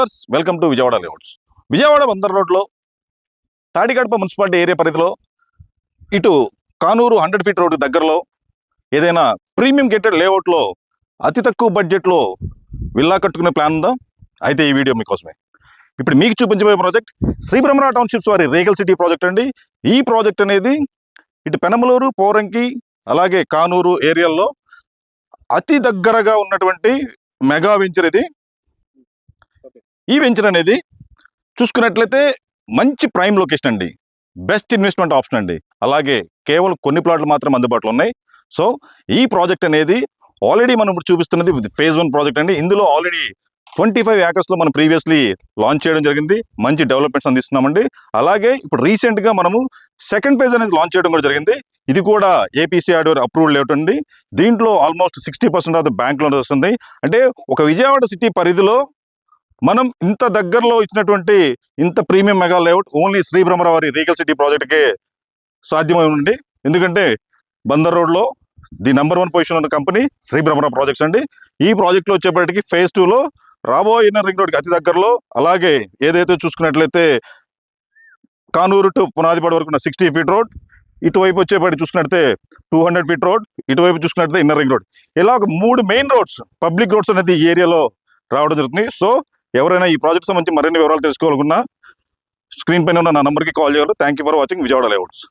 Viewers, welcome to Vijayawada layouts. Vijayawada Bandar రోడ్లో తాడికడప municipality area పరిధిలో ఇటు కానూరు 100 ఫీట్ రోడ్డు దగ్గరలో ఏదైనా ప్రీమియం గేటెడ్ లేఅవుట్లో అతి తక్కువ బడ్జెట్లో విల్లా కట్టుకునే ప్లాన్ ఉందా? అయితే ఈ వీడియో మీకోసమే. ఇప్పుడు మీకు చూపించబోయే ప్రాజెక్ట్ శ్రీ బ్రహ్మరా టౌన్షిప్స్ వారి రేగల్ సిటీ ప్రాజెక్ట్ అండి. ఈ ప్రాజెక్ట్ అనేది ఇటు పెనమలూరు, పోరంకి అలాగే కానూరు ఏరియాల్లో అతి దగ్గరగా ఉన్నటువంటి మెగా వెంచర్ ఇది. ఈ వెంచర్ అనేది చూసుకున్నట్లయితే మంచి ప్రైమ్ లొకేషన్ అండి, బెస్ట్ ఇన్వెస్ట్మెంట్ ఆప్షన్ అండి. అలాగే కేవలం కొన్ని ప్లాట్లు మాత్రం అందుబాటులో ఉన్నాయి. సో ఈ ప్రాజెక్ట్ అనేది ఆల్రెడీ మనం ఇప్పుడు చూపిస్తున్నది ఫేజ్ 1 ప్రాజెక్ట్ అండి. ఇందులో ఆల్రెడీ 25 ఏకర్స్లో మనం ప్రీవియస్లీ లాంచ్ చేయడం జరిగింది. మంచి డెవలప్మెంట్స్ అందిస్తున్నామండి. అలాగే ఇప్పుడు రీసెంట్గా మనము సెకండ్ ఫేజ్ అనేది లాంచ్ చేయడం కూడా జరిగింది. ఇది కూడా ఏపీసీఆర్డీ అప్రూవల్ లేఅవుట్ అండి. దీంట్లో almost 60% of the bank loan వస్తుంది. అంటే ఒక విజయవాడ సిటీ పరిధిలో మనం ఇంత దగ్గరలో ఇచ్చినటువంటి ఇంత premium mega layout only Shri Brahmara వారి రీగల్ సిటీ ప్రాజెక్ట్కే సాధ్యమై ఉంది. ఎందుకంటే బందర్ రోడ్లో ది నంబర్ 1 పొజిషన్ ఉన్న కంపెనీ శ్రీ బ్రహ్మరా ప్రాజెక్ట్స్ అండి. ఈ ప్రాజెక్ట్లో వచ్చేప్పటికి ఫేజ్ 2లో రాబోయే ఇన్నర్ రింగ్ రోడ్కి అతి దగ్గరలో, అలాగే ఏదైతే చూసుకున్నట్లయితే కానూరు టు పునాదిపాడు వరకు ఉన్న 60 ఫీట్ రోడ్, ఇటువైపు వచ్చేపాటి చూసుకున్నట్లయితే 200 ఫీట్ రోడ్, ఇటువైపు చూసుకున్నట్లయితే ఇన్నర్ రింగ్ రోడ్, ఇలా ఒక 3 మెయిన్ రోడ్స్, పబ్లిక్ రోడ్స్ అనేది ఈ ఏరియాలో రావడం జరుగుతుంది. సో ఎవరైనా ఈ ప్రాజెక్ట్ సంబంధించి మరిన్ని వివరాలు తెలుసుకోవాలనుకున్నా స్క్రీన్ పైన ఉన్న నా నంబర్కి కాల్ చేయాలి. Thank you for watching Vijayawada layouts.